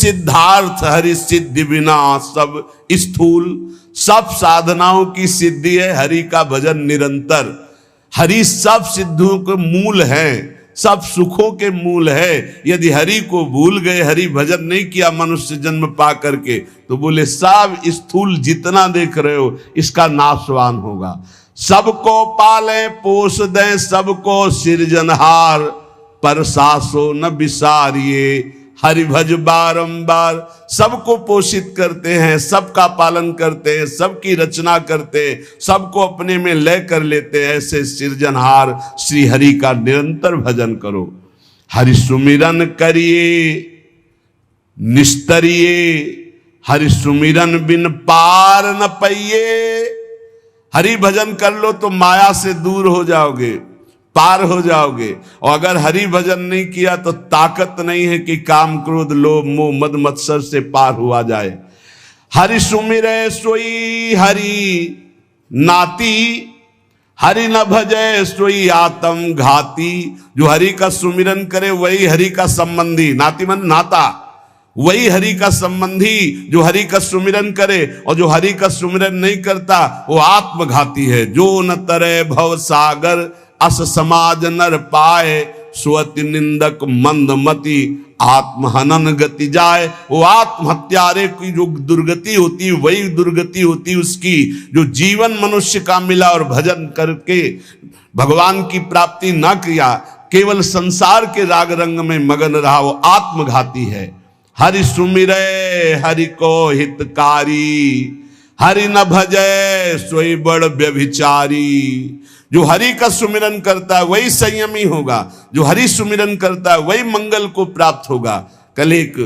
सिद्धार्थ हरि सिद्धि बिना सब स्थूल। सब साधनाओं की सिद्धि है हरि का भजन निरंतर। हरि सब सिद्धियों के मूल है, सब सुखों के मूल है। यदि हरि को भूल गए, हरि भजन नहीं किया मनुष्य जन्म पा करके, तो बोले सब स्थूल जितना देख रहे हो इसका नाशवान होगा। सबको पाले पोस दें, सबको सृजनहार, पर सासो न बिसारिए हरि भज बारंबार। सबको पोषित करते हैं, सबका पालन करते हैं, सबकी रचना करते हैं, सबको अपने में लय कर लेते हैं। ऐसे सृजनहार श्री हरि का निरंतर भजन करो। हरि सुमिरन करिए निस्तरिए, हरि सुमिरन बिन पार न पाइए। हरि भजन कर लो तो माया से दूर हो जाओगे, पार हो जाओगे। और अगर हरि भजन नहीं किया तो ताकत नहीं है कि काम क्रोध लोभ मोह मद मत्सर से पार हुआ जाए। हरि सुमिरै सोई हरि नाती, हरि न भजै सोई आत्म घाती। जो हरि का सुमिरन करे वही हरि का संबंधी, नाती मन नाता, वही हरि का संबंधी जो हरि का सुमिरन करे। और जो हरि का सुमिरन नहीं करता वो आत्मघाती है। जो न तरे भव सागर अस समाज नर पाए, सुअति निंदक मंदमति आत्महनन गति जाए। वो आत्महत्यारे की जो दुर्गति होती वही दुर्गति होती उसकी जो जीवन मनुष्य का मिला और भजन करके भगवान की प्राप्ति न किया, केवल संसार के राग रंग में मगन रहा, वो आत्मघाती है। हरि सुमिरै हरि को हितकारी, हरि न भजै सोई बड़ व्यभिचारी। जो हरि का सुमिरन करता है वही संयमी होगा, जो हरि सुमिरन करता है वही मंगल को प्राप्त होगा। कल एक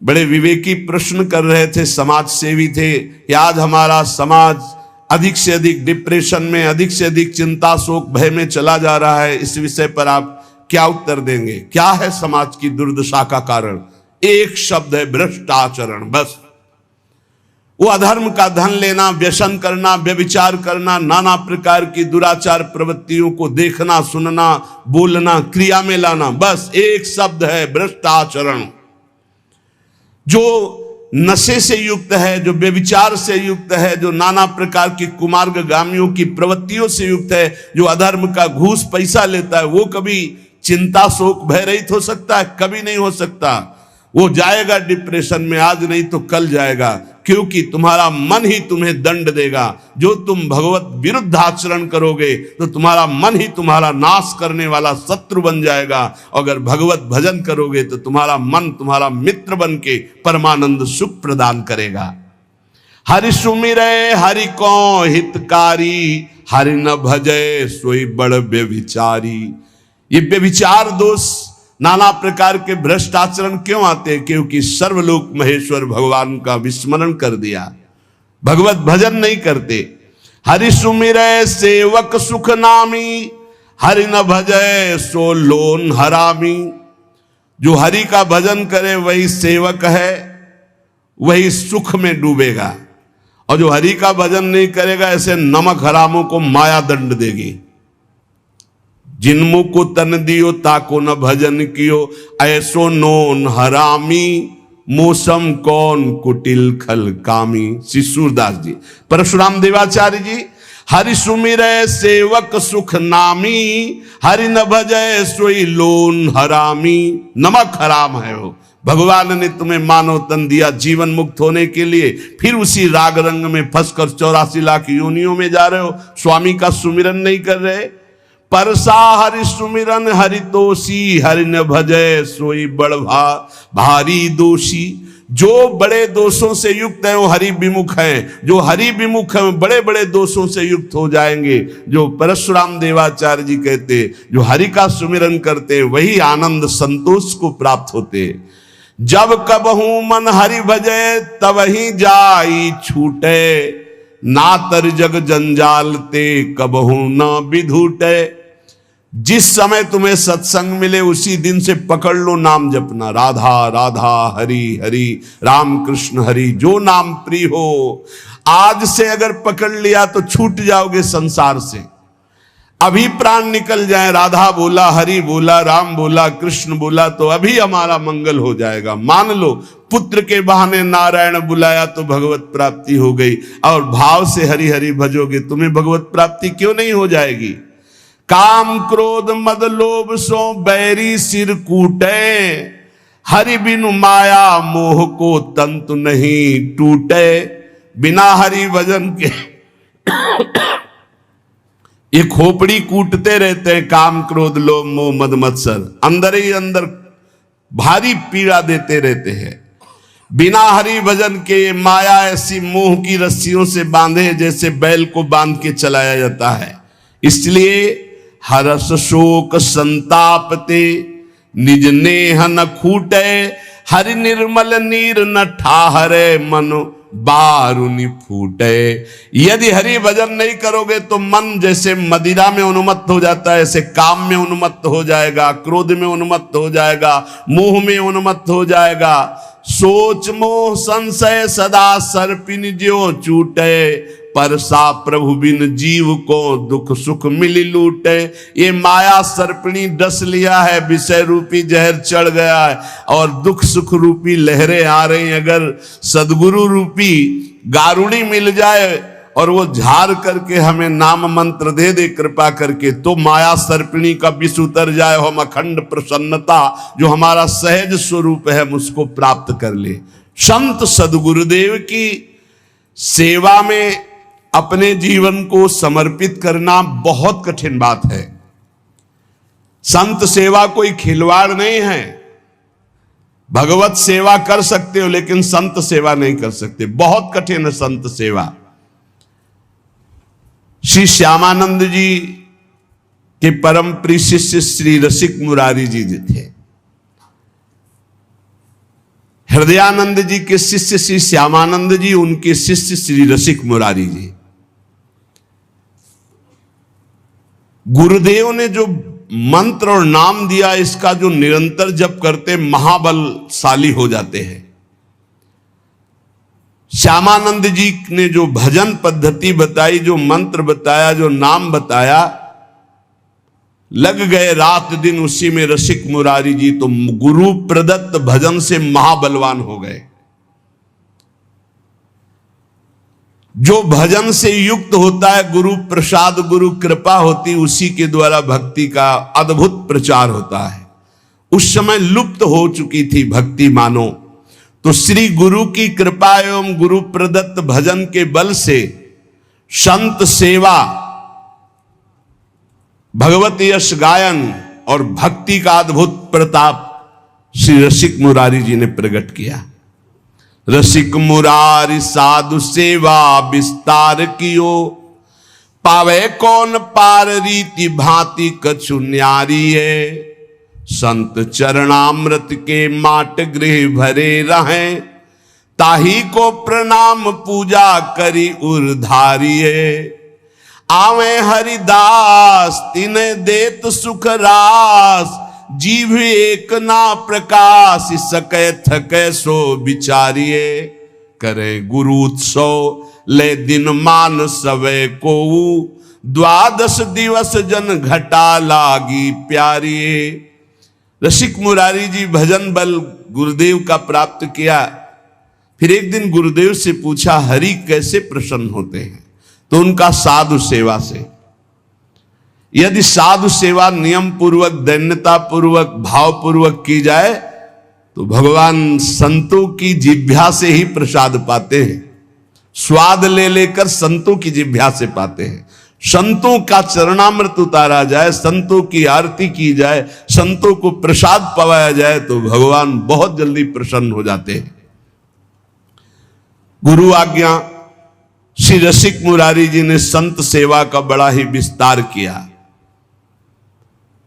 बड़े विवेकी प्रश्न कर रहे थे, समाज सेवी थे, कि आज हमारा समाज अधिक से अधिक डिप्रेशन में, अधिक से अधिक चिंता शोक भय में चला जा रहा है। इस विषय पर आप क्या उत्तर देंगे? क्या है समाज की दुर्दशा का कारण? एक शब्द है, भ्रष्टाचरण। बस वो अधर्म का धन लेना, व्यसन करना, व्यभिचार करना, नाना प्रकार की दुराचार प्रवृत्तियों को देखना, सुनना, बोलना, क्रिया में लाना, बस एक शब्द है, भ्रष्टाचरण। जो नशे से युक्त है, जो व्यभिचार से युक्त है, जो नाना प्रकार की कुमार्गामियों की प्रवृत्तियों से युक्त है, जो अधर्म का घूस पैसा लेता है, वो कभी चिंता शोक भय रहित हो सकता है? कभी नहीं हो सकता। वो जाएगा डिप्रेशन में, आज नहीं तो कल जाएगा, क्योंकि तुम्हारा मन ही तुम्हें दंड देगा। जो तुम भगवत विरुद्ध आचरण करोगे तो तुम्हारा मन ही तुम्हारा नाश करने वाला शत्रु बन जाएगा। अगर भगवत भजन करोगे तो तुम्हारा मन तुम्हारा मित्र बन के परमानंद सुख प्रदान करेगा। हरि सुमिरै हरि को हितकारी, हरि न भजै सोई बड़ व्यभिचारी। ये व्यभिचार दोष, नाना प्रकार के भ्रष्ट आचरण क्यों आते हैं? क्योंकि सर्वलोक महेश्वर भगवान का विस्मरण कर दिया, भगवत भजन नहीं करते। हरि सुमिरै सेवक सुख नामी, हरि न भजै सो लोन हरामी। जो हरि का भजन करे वही सेवक है, वही सुख में डूबेगा। और जो हरि का भजन नहीं करेगा, ऐसे नमक हरामों को माया दंड देगी। जिनमु को तन दियो ताको न भजन कियो, ऐसो नोन हरामी मौसम कौन कुटिल खल कामी। श्री सूरदास जी, परशुराम देवाचार्य जी, हरि सुमिरै सेवक सुख नामी, हरि न भजै सोई लोन हरामी। नमक हराम है वो। भगवान ने तुम्हें मानव तन दिया जीवन मुक्त होने के लिए, फिर उसी राग रंग में फंसकर 84 लाख योनियों में जा रहे हो, स्वामी का सुमिरन नहीं कर रहे। परसा हरि सुमिरन हरि तोषी, हरि न भजै सोई बड़ भारी दोषी। जो बड़े दोषों से युक्त है वो हरि विमुख है, जो हरि विमुख है बड़े बड़े दोषों से युक्त हो जाएंगे। जो परशुराम देवाचार्य जी कहते, जो हरि का सुमिरन करते वही आनंद संतोष को प्राप्त होते। जब कबहू मन हरि भजै तब ही जाई छूटे, ना तर जग जंजाल ते कबहू न विधूटे। जिस समय तुम्हें सत्संग मिले उसी दिन से पकड़ लो नाम जपना, राधा राधा हरि हरि राम कृष्ण हरि, जो नाम प्रिय हो। आज से अगर पकड़ लिया तो छूट जाओगे संसार से। अभी प्राण निकल जाए, राधा बोला, हरि बोला, राम बोला, कृष्ण बोला, तो अभी हमारा मंगल हो जाएगा। मान लो पुत्र के बहाने नारायण बुलाया तो भगवत प्राप्ति हो गई, और भाव से हरि हरि भजोगे तुम्हें भगवत प्राप्ति क्यों नहीं हो जाएगी। काम क्रोध मद लोभ सो बैरी सिर कूटे, हरि बिनु माया मोह को तंतु नहीं टूटे। बिना हरि भजन के ये खोपड़ी कूटते रहते हैं, काम क्रोध लोभ मोह मद मत्सर अंदर ही अंदर भारी पीड़ा देते रहते हैं। बिना हरि भजन के माया ऐसी मोह की रस्सियों से बांधे जैसे बैल को बांध के चलाया जाता है। इसलिए हर्ष शोक संतापते निज नेह न खूटे, हरि निर्मल नीर न ठाहरे मनो बारुनि फूटे। यदि हरि भजन नहीं करोगे तो मन जैसे मदिरा में उन्मत्त हो जाता है, ऐसे काम में उन्मत्त हो जाएगा, क्रोध में उन्मत्त हो जाएगा, मोह में उन्मत्त हो जाएगा। सोच मोह संशय सदा सर्पिन ज्यों चूटे, परसा प्रभु बिन जीव को दुख सुख मिली लूटे। ये माया सर्पिणी डस लिया है, विषय रूपी जहर चढ़ गया है और दुख सुख रूपी लहरें आ रही। अगर सदगुरु रूपी गारुड़ी मिल जाए और वो झाड़ करके हमें नाम मंत्र दे दे कृपा करके, तो माया सर्पिणी का विष उतर जाए, हम अखंड प्रसन्नता जो हमारा सहज स्वरूप है हम उसको प्राप्त कर ले। संत सदगुरुदेव की सेवा में अपने जीवन को समर्पित करना बहुत कठिन बात है। संत सेवा कोई खिलवाड़ नहीं है। भगवत सेवा कर सकते हो लेकिन संत सेवा नहीं कर सकते, बहुत कठिन है संत सेवा। श्री श्यामानंद जी के परम प्रिय शिष्य श्री रसिक मुरारी जी थे। हृदयानंद जी के शिष्य श्री श्यामानंद जी, उनके शिष्य श्री रसिक मुरारी जी। गुरुदेव ने जो मंत्र और नाम दिया, इसका जो निरंतर जप करते महाबलशाली हो जाते हैं। श्यामानंद जी ने जो भजन पद्धति बताई, जो मंत्र बताया, जो नाम बताया, लग गए रात दिन उसी में रसिक मुरारी जी, तो गुरु प्रदत्त भजन से महाबलवान हो गए। जो भजन से युक्त होता है, गुरु प्रसाद गुरु कृपा होती, उसी के द्वारा भक्ति का अद्भुत प्रचार होता है। उस समय लुप्त हो चुकी थी भक्ति मानो, तो श्री गुरु की कृपा एवं गुरु प्रदत्त भजन के बल से संत सेवा, भगवत यश गायन और भक्ति का अद्भुत प्रताप श्री रसिक मुरारी जी ने प्रकट किया। रसिक मुरारी साधु सेवा विस्तार कियो, पावे कौन पार रीति भांति कछु न्यारी है। संत चरणामृत के माट गृह भरे रहें, ताही को प्रणाम पूजा करी उर्धारिये। आवे हरिदास तिने देत सुख रास, जीव एक ना प्रकाश सके थके सो बिचारिये। करे गुरु उत्सव ले दिन मान सवे को, द्वादश दिवस जन घटा लागी प्यारिये। रसिक मुरारी जी भजन बल गुरुदेव का प्राप्त किया। फिर एक दिन गुरुदेव से पूछा, हरि कैसे प्रसन्न होते हैं? तो उनका साधु सेवा से। यदि साधु सेवा नियम पूर्वक, दैन्यता पूर्वक, भाव पूर्वक की जाए तो भगवान संतों की जिह्वा से ही प्रसाद पाते हैं। स्वाद ले लेकर संतों की जिह्वा से पाते हैं। संतों का चरणामृत उतारा जाए, संतों की आरती की जाए, संतों को प्रसाद पवाया जाए तो भगवान बहुत जल्दी प्रसन्न हो जाते हैं। गुरु आज्ञा श्री रसिक मुरारी जी ने संत सेवा का बड़ा ही विस्तार किया।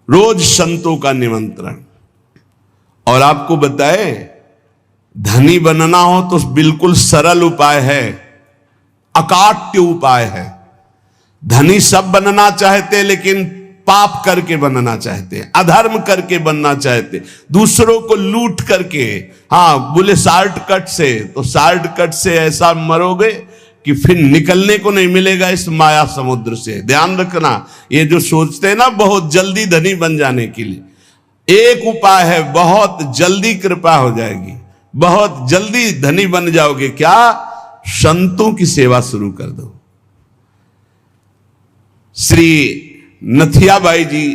रोज संतों का निमंत्रण। और आपको बताए, धनी बनना हो तो बिल्कुल सरल उपाय है, अकाट्य उपाय है। धनी सब बनना चाहते लेकिन पाप करके बनना चाहते, अधर्म करके बनना चाहते, दूसरों को लूट करके। हाँ, बोले शॉर्टकट से, तो शॉर्टकट से ऐसा मरोगे कि फिर निकलने को नहीं मिलेगा इस माया समुद्र से। ध्यान रखना, ये जो सोचते हैं ना बहुत जल्दी धनी बन जाने के लिए, एक उपाय है, बहुत जल्दी कृपा हो जाएगी, बहुत जल्दी धनी बन जाओगे। क्या? संतों की सेवा शुरू कर दो। श्री नथियाबाई जी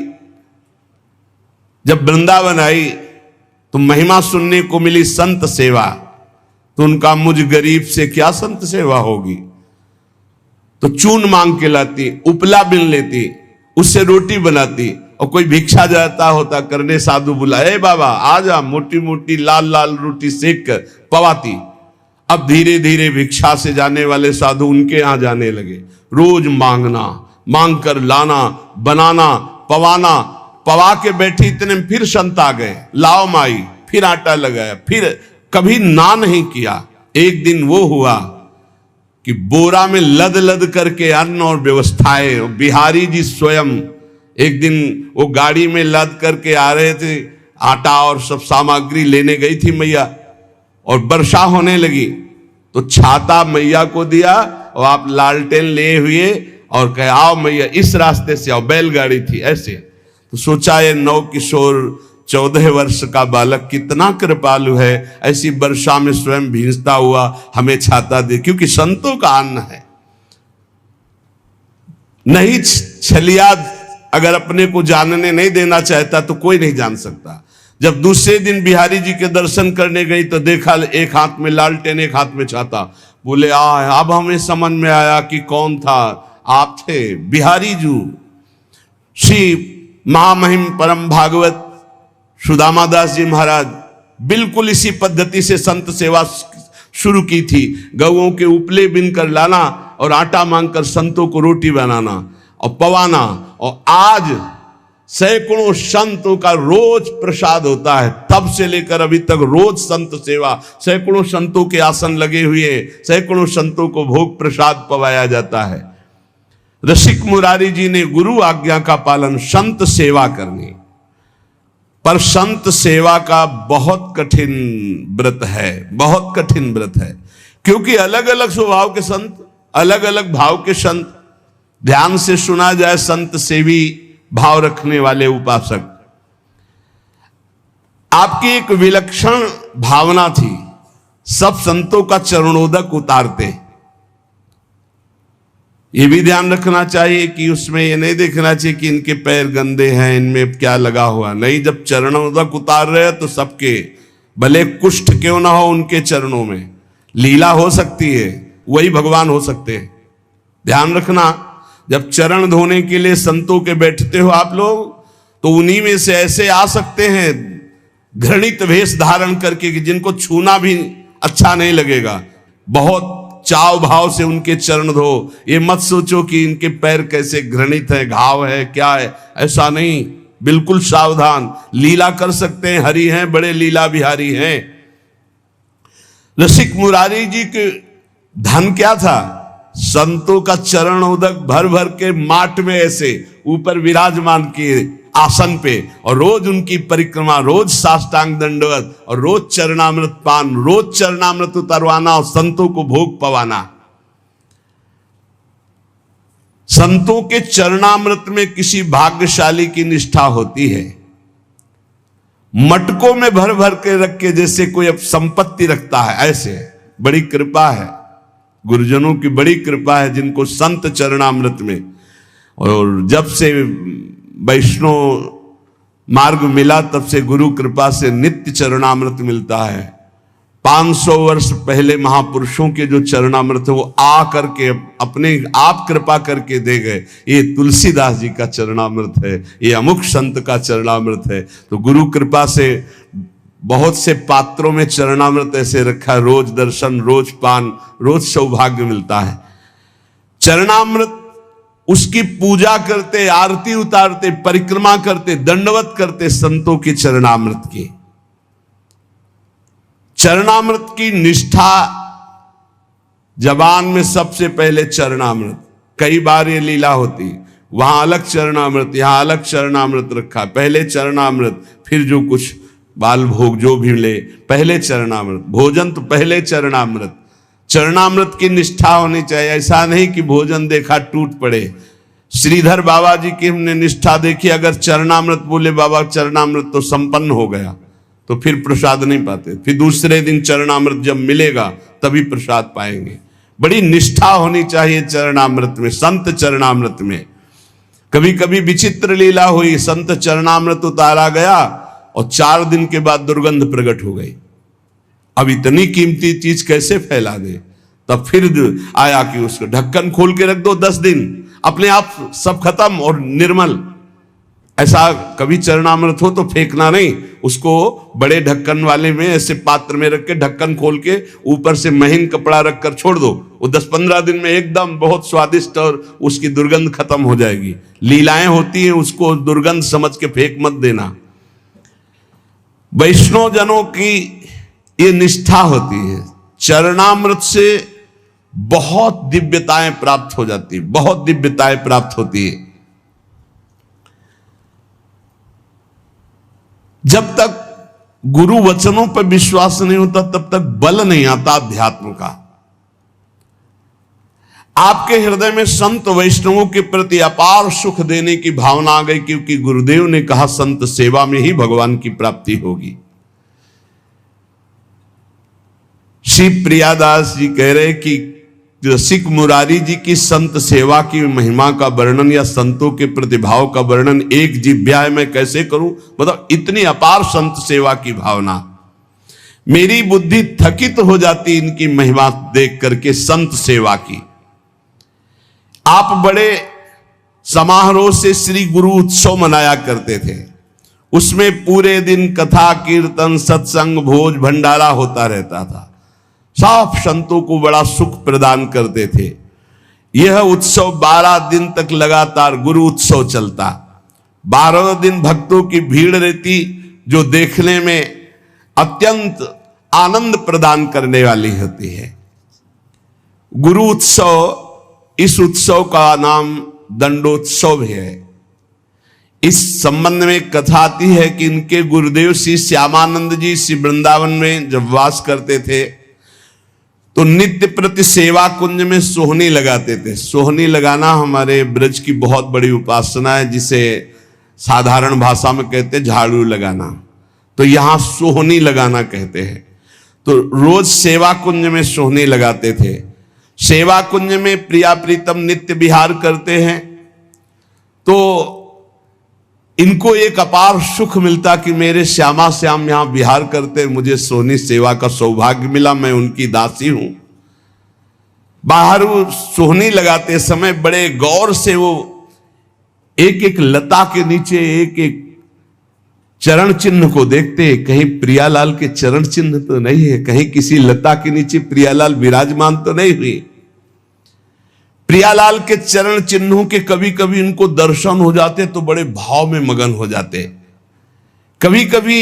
जब वृंदावन आई तो महिमा सुनने को मिली संत सेवा, तो उनका मुझ गरीब से क्या संत सेवा होगी, तो चून मांग के लाती, उपला बिन लेती, उससे रोटी बनाती, और कोई भिक्षा जाता होता करने साधु बुलाए, बाबा आ जा, मोटी मोटी लाल लाल रोटी सेक कर पवाती। अब धीरे धीरे भिक्षा से जाने वाले साधु उनके यहां जाने लगे, रोज मांगना, मांग कर लाना, बनाना, पवाना, पवा के बैठी, इतने में फिर संत आ गए, लाओ माई, फिर आटा लगाया, फिर कभी ना नहीं किया। एक दिन वो हुआ कि बोरा में लद लद करके अन्न और व्यवस्थाएं, बिहारी जी स्वयं एक दिन वो गाड़ी में लद करके आ रहे थे, आटा और सब सामग्री लेने गई थी मैया, और वर्षा होने लगी तो छाता मैया को दिया और आप लालटेन ले हुए और कहे आओ मैया इस रास्ते से आओ, बैलगाड़ी थी ऐसे। तो सोचा ये 9 किशोर 14 वर्ष का बालक कितना कृपालु है, ऐसी वर्षा में स्वयं भींजता हुआ हमें छाता दे, क्योंकि संतों का अन्न है। नहीं छलिया अगर अपने को जानने नहीं देना चाहता तो कोई नहीं जान सकता। जब दूसरे दिन बिहारी जी के दर्शन करने गई तो देखा एक हाथ में लालटेन एक हाथ में छाता। बोले अब हमें समझ में आया कि कौन था, आप थे बिहारी जी। श्री महामहिम परम भागवत सुदामा दास जी महाराज बिल्कुल इसी पद्धति से संत सेवा शुरू की थी। गौओं के उपले बिन कर लाना और आटा मांगकर संतों को रोटी बनाना और पवाना, और आज सैकड़ों संतों का रोज प्रसाद होता है। तब से लेकर अभी तक रोज संत सेवा, सैकड़ों संतों के आसन लगे हुए, सैकड़ों संतों को भोग प्रसाद पवाया जाता है। रसिक मुरारी जी ने गुरु आज्ञा का पालन, संत सेवा करनी, पर संत सेवा का बहुत कठिन व्रत है, बहुत कठिन व्रत है, क्योंकि अलग अलग स्वभाव के संत, अलग अलग भाव के संत। ध्यान से सुना जाए, संत सेवी भाव रखने वाले उपासक, आपकी एक विलक्षण भावना थी, सब संतों का चरणोदक उतारते। ये भी ध्यान रखना चाहिए कि उसमें ये नहीं देखना चाहिए कि इनके पैर गंदे हैं, इनमें क्या लगा हुआ, नहीं। जब चरणोदक उतार रहे हैं तो सबके, भले कुष्ठ क्यों ना हो उनके चरणों में, लीला हो सकती है, वही भगवान हो सकते हैं। ध्यान रखना, जब चरण धोने के लिए संतों के बैठते हो आप लोग, तो उन्हीं में से ऐसे आ सकते हैं घृणित वेश धारण करके कि जिनको छूना भी अच्छा नहीं लगेगा। बहुत चाव भाव से उनके चरण धो, ये मत सोचो कि इनके पैर कैसे घृणित है, घाव है, क्या है, ऐसा नहीं। बिल्कुल सावधान, लीला कर सकते हैं, हरि हैं, बड़े लीला बिहारी हैं। रसिक मुरारी जी के धन क्या था? संतों का चरण उदक भर भर के माट में ऐसे ऊपर विराजमान किए आसन पे, और रोज उनकी परिक्रमा, रोज साष्टांग दंडवत, और रोज चरणामृत पान, रोज चरणामृत उतरवाना और संतों को भोग पवाना। संतों के चरणामृत में किसी भाग्यशाली की निष्ठा होती है। मटकों में भर भर के रख के जैसे कोई अब संपत्ति रखता है, ऐसे बड़ी कृपा है, गुरुजनों की बड़ी कृपा है जिनको संत चरणामृत में। और जब से वैष्णव मार्ग मिला तब से गुरु कृपा से नित्य चरणामृत मिलता है। 500 वर्ष पहले महापुरुषों के जो चरणामृत है वो आ करके अपने आप कृपा करके दे गए। ये तुलसीदास जी का चरणामृत है, ये अमुक संत का चरणामृत है। तो गुरु कृपा से बहुत से पात्रों में चरणामृत ऐसे रखा, रोज दर्शन, रोज पान, रोज सौभाग्य मिलता है। चरणामृत उसकी पूजा करते, आरती उतारते, परिक्रमा करते, दंडवत करते संतों की चरणामृत की। चरणामृत की निष्ठा जबान में सबसे पहले चरणामृत। कई बार ये लीला होती, वहां अलग चरणामृत, यहां अलग चरणामृत रखा, पहले चरणामृत, फिर जो कुछ बाल भोग जो भी ले, पहले चरणामृत, भोजन तो पहले चरणामृत। चरणामृत की निष्ठा होनी चाहिए। ऐसा नहीं कि भोजन देखा टूट पड़े। श्रीधर बाबा जी की हमने निष्ठा देखी, अगर चरणामृत बोले बाबा चरणामृत तो संपन्न हो गया, तो फिर प्रसाद नहीं पाते। फिर दूसरे दिन चरणामृत जब मिलेगा तभी प्रसाद पाएंगे। बड़ी निष्ठा होनी चाहिए चरणामृत में, संत चरणामृत में। कभी कभी विचित्र लीला हुई, संत चरणामृत उतारा गया और 4 दिन के बाद दुर्गंध प्रकट हो गई। अब इतनी कीमती चीज कैसे फैला दे? तब फिर आया कि उसको ढक्कन खोल के रख दो 10 दिन, अपने आप सब खत्म और निर्मल। ऐसा कभी चरणामृत हो तो फेंकना नहीं, उसको बड़े ढक्कन वाले में ऐसे पात्र में रख के ढक्कन खोल के ऊपर से महीन कपड़ा रखकर छोड़ दो। वो 10-15 दिन में एकदम बहुत स्वादिष्ट और उसकी दुर्गंध खत्म हो जाएगी। लीलाएं होती हैं, उसको दुर्गंध समझ के फेंक मत देना। वैष्णव जनों की ये निष्ठा होती है। चरणामृत से बहुत दिव्यताएं प्राप्त हो जाती है, बहुत दिव्यताएं प्राप्त होती है। जब तक गुरु वचनों पर विश्वास नहीं होता तब तक बल नहीं आता अध्यात्म का। आपके हृदय में संत वैष्णवों के प्रति अपार सुख देने की भावना आ गई, क्योंकि गुरुदेव ने कहा संत सेवा में ही भगवान की प्राप्ति होगी। श्री प्रियादास जी कह रहे कि रसिक मुरारी जी की संत सेवा की महिमा का वर्णन या संतों के प्रतिभाव का वर्णन एक जिह्वा में कैसे करूं? मतलब इतनी अपार संत सेवा की भावना, मेरी बुद्धि थकित हो जाती इनकी महिमा देख करके संत सेवा की। आप बड़े समारोह से श्री गुरु उत्सव मनाया करते थे, उसमें पूरे दिन कथा कीर्तन सत्संग भोज भंडारा होता रहता था, सब संतों को बड़ा सुख प्रदान करते थे। यह उत्सव 12 दिन तक लगातार गुरु उत्सव चलता। 12 दिन भक्तों की भीड़ रहती, जो देखने में अत्यंत आनंद प्रदान करने वाली होती है। गुरु उत्सव, इस उत्सव का नाम दंडोत्सव है। इस संबंध में कथा आती है कि इनके गुरुदेव श्री श्यामानंद जी श्री वृंदावन में जब वास करते थे तो नित्य प्रति सेवा कुंज में सोहनी लगाते थे। सोहनी लगाना हमारे ब्रज की बहुत बड़ी उपासना है, जिसे साधारण भाषा में कहते हैं झाड़ू लगाना, तो यहां सोहनी लगाना कहते हैं। तो रोज सेवा कुंज में सोहनी लगाते थे। सेवा कुंज में प्रिया प्रीतम नित्य विहार करते हैं, तो इनको एक अपार सुख मिलता कि मेरे श्यामा श्याम यहां विहार करते, मुझे सोहनी सेवा का सौभाग्य मिला, मैं उनकी दासी हूं। बाहर सोहनी लगाते समय बड़े गौर से वो एक एक लता के नीचे एक एक चरण चिन्ह को देखते, कहीं प्रियालाल के चरण चिन्ह तो नहीं है, कहीं किसी लता के नीचे प्रियालाल विराजमान तो नहीं हुई। प्रियालाल के चरण चिन्हों के कभी कभी उनको दर्शन हो जाते तो बड़े भाव में मगन हो जाते। कभी कभी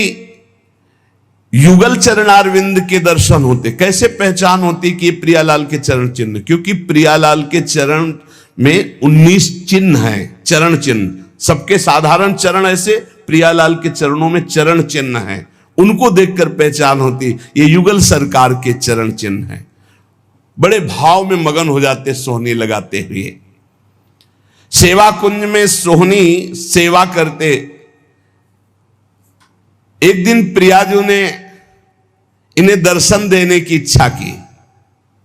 युगल चरणारविंद के दर्शन होते। कैसे पहचान होती कि प्रियालाल के चरण चिन्ह? क्योंकि प्रियालाल के चरण में 19 चिन्ह हैं, चरण चिन्ह। सबके साधारण चरण ऐसे, प्रियालाल के चरणों में चरण चिन्ह हैं, उनको देखकर पहचान होती ये युगल सरकार के चरण चिन्ह हैं। बड़े भाव में मगन हो जाते सोहनी लगाते हुए। सेवा कुंज में सोहनी सेवा करते। एक दिन प्रियाजू ने इन्हें दर्शन देने की इच्छा की।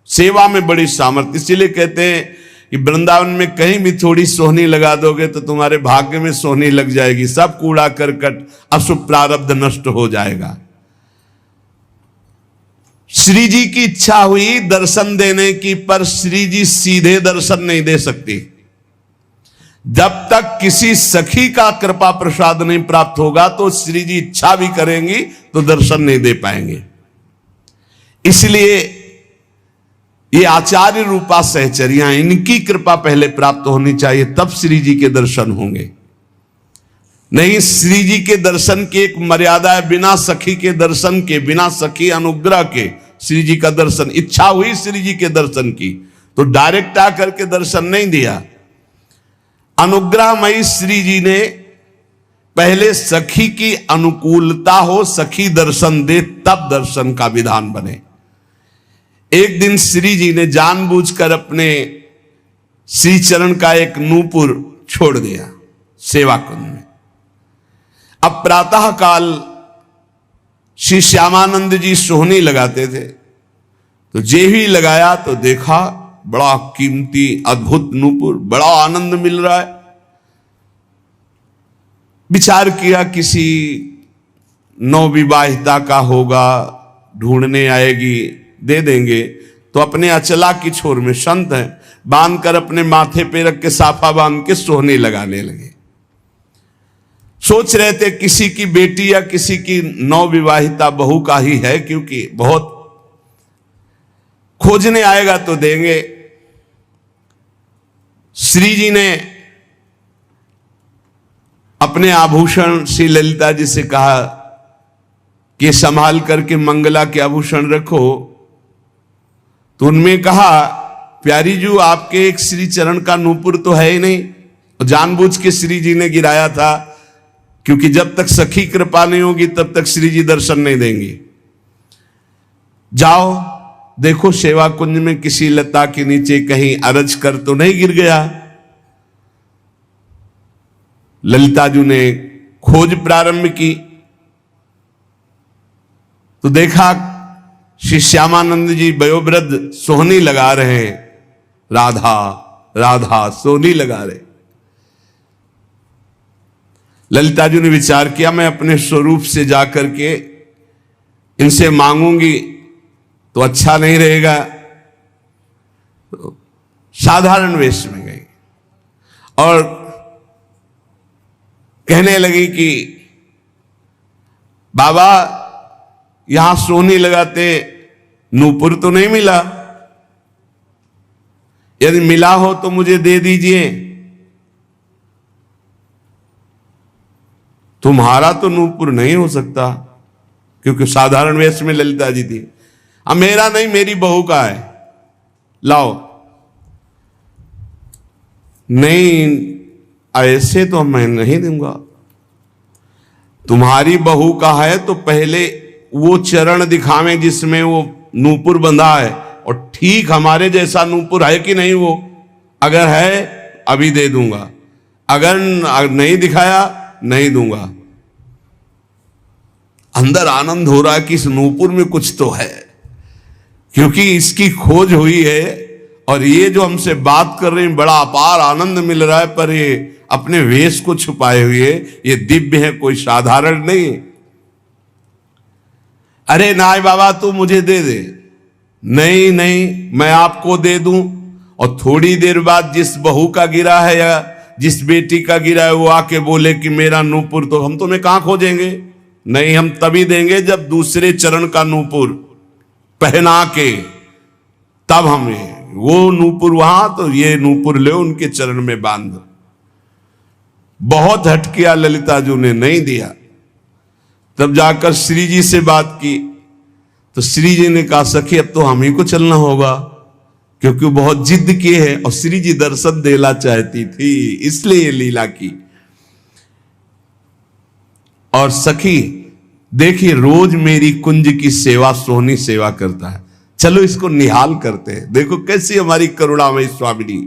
सेवा में बड़ी सामर्थ्य, इसीलिए कहते हैं कि वृंदावन में कहीं भी थोड़ी सोहनी लगा दोगे तो तुम्हारे भाग्य में सोहनी लग जाएगी, सब कूड़ा करकट अशुभ प्रारब्ध नष्ट हो जाएगा। श्री जी की इच्छा हुई दर्शन देने की, पर श्री जी सीधे दर्शन नहीं दे सकती। जब तक किसी सखी का कृपा प्रसाद नहीं प्राप्त होगा तो श्री जी इच्छा भी करेंगी तो दर्शन नहीं दे पाएंगे। इसलिए ये आचार्य रूपा सहचरियां, इनकी कृपा पहले प्राप्त होनी चाहिए, तब श्री जी के दर्शन होंगे। नहीं, श्री जी के दर्शन की एक मर्यादा है, बिना सखी के दर्शन के, बिना सखी अनुग्रह के श्री जी का दर्शन। इच्छा हुई श्री जी के दर्शन की तो डायरेक्ट आकर के दर्शन नहीं दिया। अनुग्रहमयी श्री जी ने पहले सखी की अनुकूलता हो, सखी दर्शन दे, तब दर्शन का विधान बने। एक दिन श्री जी ने जानबूझकर अपने श्री चरण का एक नूपुर छोड़ दिया सेवा कुंज में। अब प्रातः काल श्री श्यामानंद जी सोहनी लगाते थे, तो जे ही लगाया तो देखा बड़ा कीमती अद्भुत नूपुर, बड़ा आनंद मिल रहा है। विचार किया किसी नवविवाहिता का होगा, ढूंढने आएगी, दे देंगे। तो अपने अचला की छोर में संत है, बांध कर अपने माथे पे रख के साफा बांध के सोहनी लगाने लगे। सोच रहे थे किसी की बेटी या किसी की नवविवाहिता बहू का ही है, क्योंकि बहुत खोजने आएगा तो देंगे। श्री जी ने अपने आभूषण श्री ललिता जी से कहा कि संभाल करके मंगला के आभूषण रखो। तो उनमें कहा, प्यारी जी आपके एक श्री चरण का नूपुर तो है ही नहीं। जानबूझ के श्री जी ने गिराया था, क्योंकि जब तक सखी कृपा नहीं होगी तब तक श्री जी दर्शन नहीं देंगे। जाओ देखो सेवा कुंज में किसी लता के नीचे कहीं अरज कर तो नहीं गिर गया। ललिता जी ने खोज प्रारंभ की तो देखा श्री श्यामानंद जी वयोवृद्ध सोहनी लगा रहे हैं, राधा राधा सोहनी लगा रहे। ललिता जी ने विचार किया, मैं अपने स्वरूप से जाकर के इनसे मांगूंगी तो अच्छा नहीं रहेगा। तो साधारण वेश में गई और कहने लगी कि बाबा यहां सोहनी लगाते नूपुर तो नहीं मिला, यदि मिला हो तो मुझे दे दीजिए। तुम्हारा तो नूपुर नहीं हो सकता, क्योंकि साधारण वेश में ललिता जी थी। अब मेरा नहीं, मेरी बहू का है, लाओ। नहीं, ऐसे तो मैं नहीं दूंगा। तुम्हारी बहू का है तो पहले वो चरण दिखावें जिसमें वो नूपुर बंधा है, और ठीक हमारे जैसा नूपुर है कि नहीं वो। अगर है अभी दे दूंगा, अगर नहीं दिखाया नहीं दूंगा। अंदर आनंद हो रहा है कि इस नूपुर में कुछ तो है, क्योंकि इसकी खोज हुई है और ये जो हमसे बात कर रहे हैं बड़ा अपार आनंद मिल रहा है, पर ये अपने वेश को छुपाए हुए ये दिव्य है, कोई साधारण नहीं। अरे नाय बाबा तू मुझे दे दे। नहीं नहीं, मैं आपको दे दूं। और थोड़ी देर बाद जिस बहू का गिरा है या जिस बेटी का गिरा है वो आके बोले कि मेरा नूपुर तो हम तुम्हें कहां खोजेंगे। नहीं, हम तभी देंगे जब दूसरे चरण का नूपुर पहना के, तब हमें वो नूपुर वहां, तो ये नूपुर ले उनके चरण में बांध। बहुत हट किया ललिता जी ने, नहीं दिया। तब जाकर श्री जी से बात की तो श्री जी ने कहा, सखी अब तो हम ही को चलना होगा, क्योंकि बहुत जिद किए है और श्री जी दर्शन देना चाहती थी, इसलिए ये लीला की। और सखी देखिए रोज मेरी कुंज की सेवा सोहनी सेवा करता है, चलो इसको निहाल करते हैं। देखो कैसी हमारी करुणामयी स्वामिनी।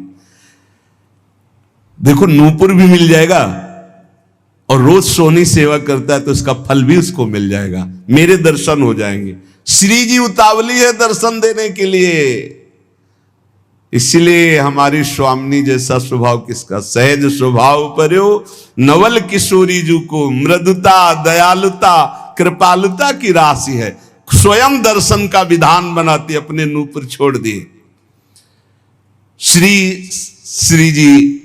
देखो नूपुर भी मिल जाएगा और रोज सोहनी सेवा करता है तो इसका फल भी उसको मिल जाएगा, मेरे दर्शन हो जाएंगे। श्री जी उतावली है दर्शन देने के लिए, इसलिए हमारी स्वामिनी जैसा स्वभाव किसका। सहज स्वभाव पर्यो नवल किशोरी जू को, मृदुता दयालुता कृपालुता की राशि है। स्वयं दर्शन का विधान बनाती, अपने नूपुर छोड़ दिए। श्री जी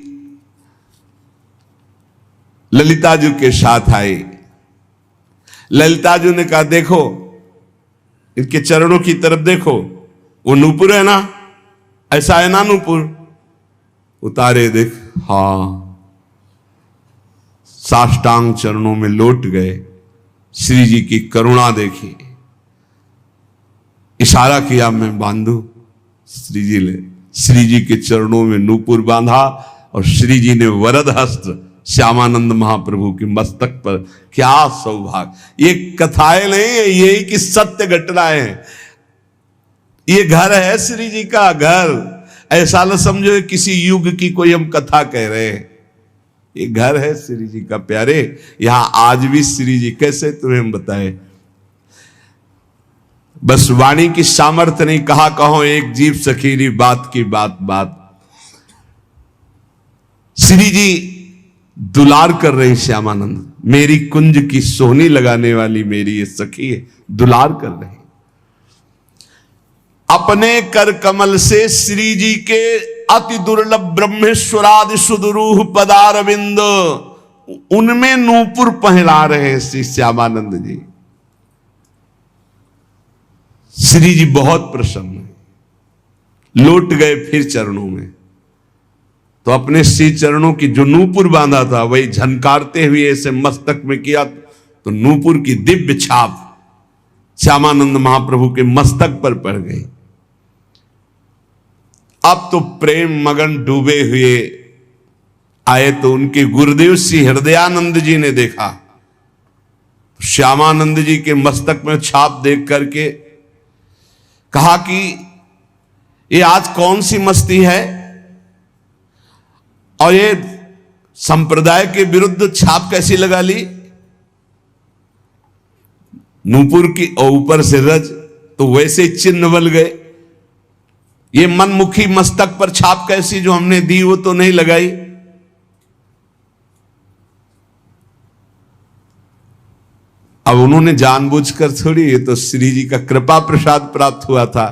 ललिता जी के साथ आए। ललिता जी ने कहा, देखो इनके चरणों की तरफ देखो, वो नूपुर है ना, ऐसा है ना नूपुर। उतारे, देख, हाँ, साष्टांग चरणों में लौट गए। श्री जी की करुणा देखी, इशारा किया मैं बांधू। श्री जी के चरणों में नूपुर बांधा और श्री जी ने वरद हस्त श्यामानंद महाप्रभु के मस्तक पर। क्या सौभाग्य! ये कथाएं नहीं है, यही की सत्य घटनाएं हैं। ये घर है श्री जी का घर। ऐसा न समझो किसी युग की कोई हम कथा कह रहे हैं। ये घर है श्री जी का प्यारे। यहां आज भी श्री जी, कैसे तुम्हें हम बताए, बस वाणी की सामर्थ्य नहीं, कहा कहो एक जीव सखीरी बात की बात बात। श्री जी दुलार कर रहे श्यामानंद, मेरी कुंज की सोहनी लगाने वाली मेरी ये सखी है, दुलार कर रहे। अपने कर कमल से श्री जी के अति दुर्लभ ब्रह्मेश्वरादि सुदरूह पदारविंद, उनमें नूपुर पहला रहे श्री श्यामानंद जी। श्री जी बहुत प्रसन्न है, लौट गए फिर चरणों में। तो अपने श्री चरणों की जो नूपुर बांधा था वही झनकारते हुए ऐसे मस्तक में किया, तो नूपुर की दिव्य छाप श्यामानंद महाप्रभु के मस्तक पर पड़ गई। अब तो प्रेम मगन डूबे हुए आए, तो उनके गुरुदेव श्री हृदयानंद जी ने देखा, श्यामानंद जी के मस्तक में छाप देख करके कहा कि ये आज कौन सी मस्ती है, और ये संप्रदाय के विरुद्ध छाप कैसी लगा ली। नूपुर की और ऊपर से रज, तो वैसे चिन्ह बल गए। ये मनमुखी मस्तक पर छाप कैसी, जो हमने दी वो तो नहीं लगाई। अब उन्होंने जानबूझकर थोड़ी, ये तो श्री जी का कृपा प्रसाद प्राप्त हुआ था।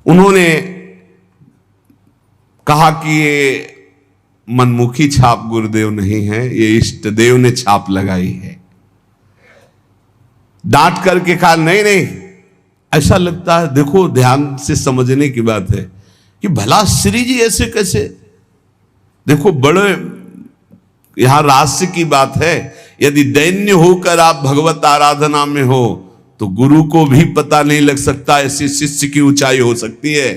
उन्होंने कहा कि ये मनमुखी छाप गुरुदेव नहीं है, ये इष्ट देव ने छाप लगाई है। डांट करके कहा नहीं नहीं, ऐसा लगता है, देखो ध्यान से समझने की बात है कि भला श्री जी ऐसे कैसे। देखो बड़े यहां रहस्य की बात है। यदि दैन्य होकर आप भगवत आराधना में हो तो गुरु को भी पता नहीं लग सकता, ऐसी शिष्य की ऊंचाई हो सकती है।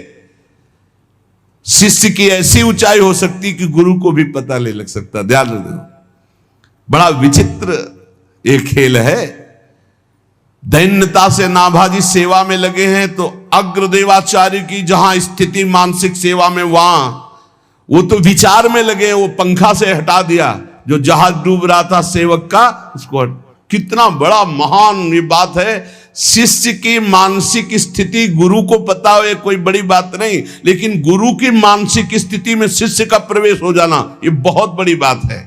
शिष्य की ऐसी ऊंचाई हो सकती कि गुरु को भी पता नहीं लग सकता। ध्यान दो, बड़ा विचित्र ये खेल है। दैन्यता से नाभाजी सेवा में लगे हैं, तो अग्रदेवाचार्य की जहां स्थिति मानसिक सेवा में, वहां वो तो विचार में लगे, वो पंखा से हटा दिया जो जहाज डूब रहा था सेवक का, उसको। कितना बड़ा महान ये बात है। शिष्य की मानसिक स्थिति गुरु को पता हो, ये कोई बड़ी बात नहीं, लेकिन गुरु की मानसिक स्थिति में शिष्य का प्रवेश हो जाना, ये बहुत बड़ी बात है।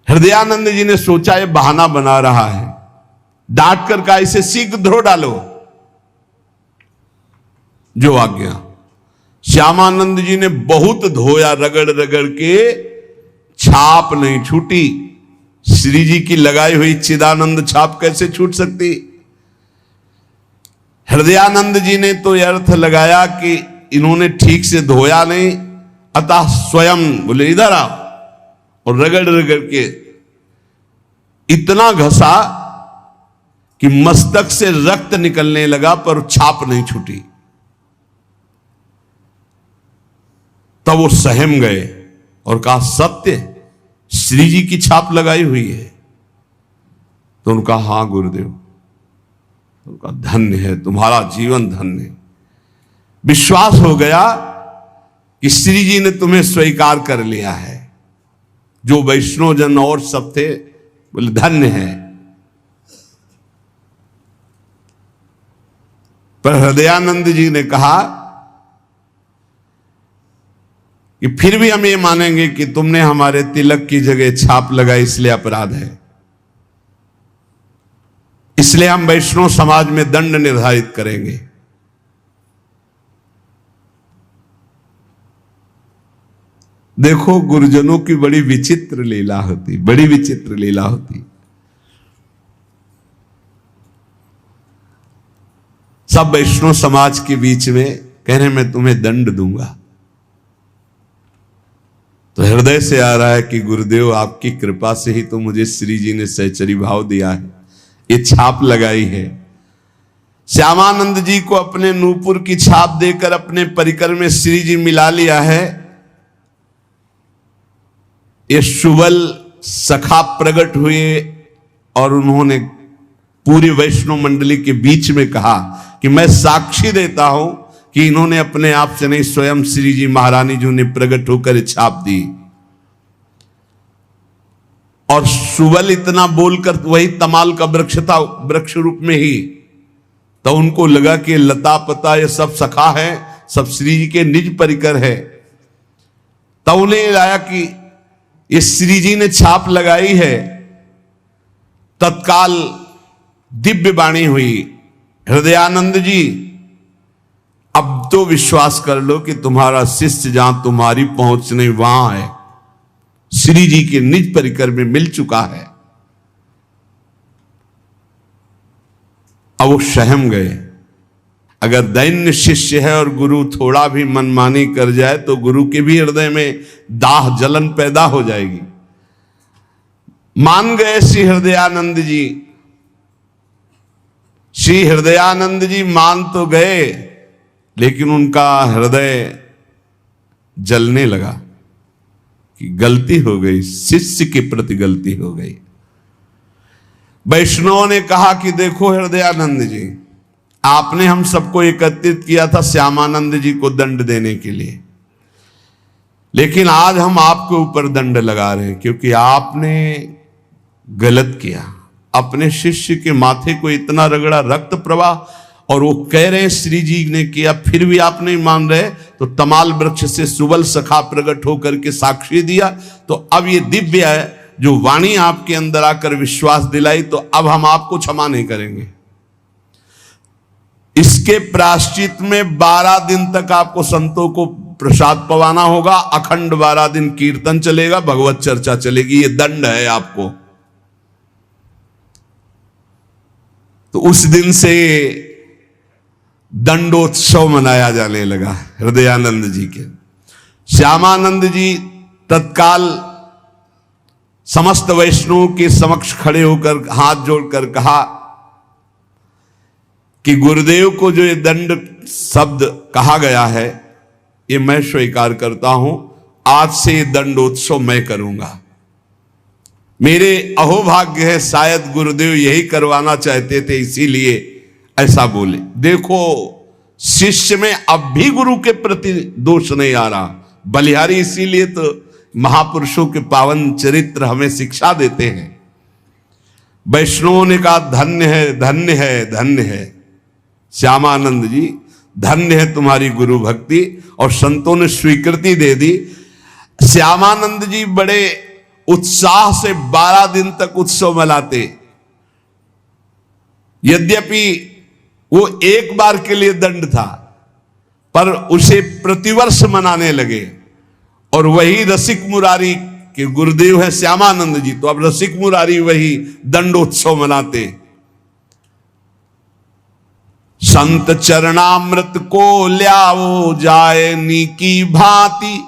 हृदयानंद जी ने सोचा ये बहाना बना रहा है, डांट कर का इसे शीघ्र धो डालो, जो आज्ञा। श्यामानंद जी ने बहुत धोया, रगड़ रगड़ के, छाप नहीं छूटी। श्री जी की लगाई हुई चिदानंद छाप कैसे छूट सकती। हृदयानंद जी ने तो यह अर्थ लगाया कि इन्होंने ठीक से धोया नहीं, अतः स्वयं बोले इधर आओ, और रगड़ रगड़ के इतना घसा कि मस्तक से रक्त निकलने लगा, पर छाप नहीं छूटी। तब वो सहम गए और कहा सत्य, श्री जी की छाप लगाई हुई है। तो उनका हां गुरुदेव, उनका धन्य है, तुम्हारा जीवन धन्य है। विश्वास हो गया कि श्री जी ने तुम्हें स्वीकार कर लिया है। जो वैष्णव जन और सब थे बोले धन्य है। पर हृदयानंद जी ने कहा कि फिर भी हम ये मानेंगे कि तुमने हमारे तिलक की जगह छाप लगाई, इसलिए अपराध है। इसलिए हम वैष्णव समाज में दंड निर्धारित करेंगे। देखो गुरुजनों की बड़ी विचित्र लीला होती, बड़ी विचित्र लीला होती। सब वैष्णव समाज के बीच में कह रहे मैं तुम्हें दंड दूंगा। तो हृदय से आ रहा है कि गुरुदेव आपकी कृपा से ही तो मुझे श्री जी ने सहचरी भाव दिया है, ये छाप लगाई है। श्यामानंद जी को अपने नूपुर की छाप देकर अपने परिकर में श्री जी मिला लिया है। ये सुबल सखा प्रकट हुए और उन्होंने पूरी वैष्णव मंडली के बीच में कहा कि मैं साक्षी देता हूं कि इन्होंने अपने आप से नहीं, स्वयं श्री जी महारानी जी ने प्रकट होकर छाप दी। और सुबल इतना बोलकर वही तमाल का वृक्ष था, वृक्ष रूप में ही, तो उनको लगा कि लता पता ये सब सखा है, सब श्री जी के निज परिकर है। तब उन्हें लाया कि ये श्री जी ने छाप लगाई है। तत्काल दिव्य वाणी हुई, हृदयानंद जी अब तो विश्वास कर लो कि तुम्हारा शिष्य जहां तुम्हारी पहुंच नहीं वहां है, श्री जी के निज परिकर में मिल चुका है। अब वो सहम गए। अगर दैन्य शिष्य है और गुरु थोड़ा भी मनमानी कर जाए तो गुरु के भी हृदय में दाह जलन पैदा हो जाएगी। मान गए श्री हृदयानंद जी। श्री हृदयानंद जी मान तो गए, लेकिन उनका हृदय जलने लगा कि गलती हो गई, शिष्य के प्रति गलती हो गई। वैष्णव ने कहा कि देखो हृदयानंद जी, आपने हम सबको एकत्रित किया था श्यामानंद जी को दंड देने के लिए, लेकिन आज हम आपके ऊपर दंड लगा रहे हैं क्योंकि आपने गलत किया। अपने शिष्य के माथे को इतना रगड़ा, रक्त प्रवाह, और वो कह रहे हैं श्री जी ने किया, फिर भी आप नहीं मान रहे। तो तमाल वृक्ष से सुबल सखा प्रकट होकर के साक्षी दिया। तो अब ये दिव्य है जो वाणी आपके अंदर आकर विश्वास दिलाई, तो अब हम आपको क्षमा नहीं करेंगे। इसके प्रायश्चित में 12 दिन तक आपको संतों को प्रसाद पवाना होगा, अखंड 12 दिन कीर्तन चलेगा, भगवत चर्चा चलेगी। ये दंड है आपको। तो उस दिन से दंडोत्सव मनाया जाने लगा हृदयानंद जी के। श्यामानंद जी तत्काल समस्त वैष्णवों के समक्ष खड़े होकर हाथ जोड़कर कहा कि गुरुदेव को जो ये दंड शब्द कहा गया है, ये मैं स्वीकार करता हूं। आज से ये दंडोत्सव मैं करूंगा। मेरे अहोभाग्य है, शायद गुरुदेव यही करवाना चाहते थे, इसीलिए ऐसा बोले। देखो शिष्य में अब भी गुरु के प्रति दोष नहीं आ रहा। बलिहारी इसीलिए तो महापुरुषों के पावन चरित्र हमें शिक्षा देते हैं। वैष्णवों ने कहा धन्य है, धन्य है, धन्य है श्यामानंद जी, धन्य है तुम्हारी गुरु भक्ति। और संतों ने स्वीकृति दे दी। श्यामानंद जी बड़े उत्साह से 12 दिन तक उत्सव मनाते। यद्यपि वो एक बार के लिए दंड था, पर उसे प्रतिवर्ष मनाने लगे। और वही रसिक मुरारी के गुरुदेव है श्यामानंद जी, तो अब रसिक मुरारी वही दंडोत्सव मनाते। संत चरणामृत को ल्याओ जाए नी की भांति,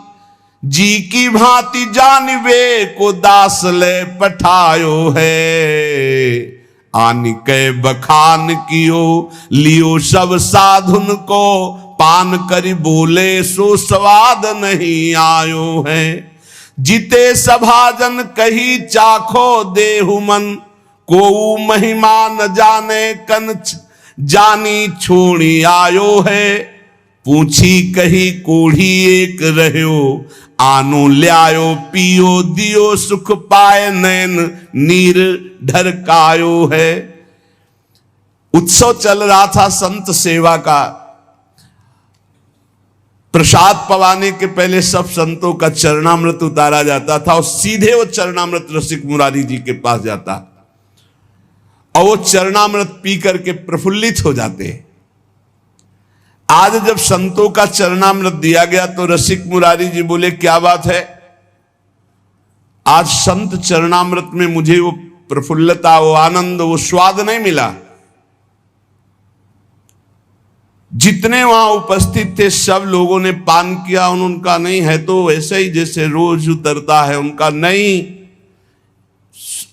जी की भांति जानवे को दास ले पठायो है। आनि के बखान कियो लियो सब साधुन को, पान करी बोले सो स्वाद नहीं आयो है। जिते सभाजन कही चाखो देहु मन, को महिमा न जाने कंच जानी छोड़ी आयो है। पूछी कही कोढ़ी एक रहो, आनो ल्यायो पियो दियो सुख पाए नैन नीर ढरकायो है। उत्सव चल रहा था संत सेवा का। प्रसाद पवाने के पहले सब संतों का चरणामृत उतारा जाता था और सीधे वो चरणामृत रसिक मुरारी जी के पास जाता और वो चरणामृत पी करके प्रफुल्लित हो जाते। आज जब संतों का चरणामृत दिया गया तो रसिक मुरारी जी बोले क्या बात है, आज संत चरणामृत में मुझे वो प्रफुल्लता, वो आनंद, वो स्वाद नहीं मिला। जितने वहां उपस्थित थे सब लोगों ने पान किया, उनका नहीं है तो वैसे ही जैसे रोज उतरता है, उनका नहीं,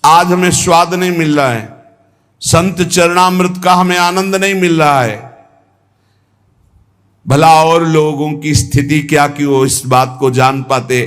आज हमें स्वाद नहीं मिल रहा है, संत चरणामृत का हमें आनंद नहीं मिल रहा है। भला और लोगों की स्थिति क्या कि वो इस बात को जान पाते।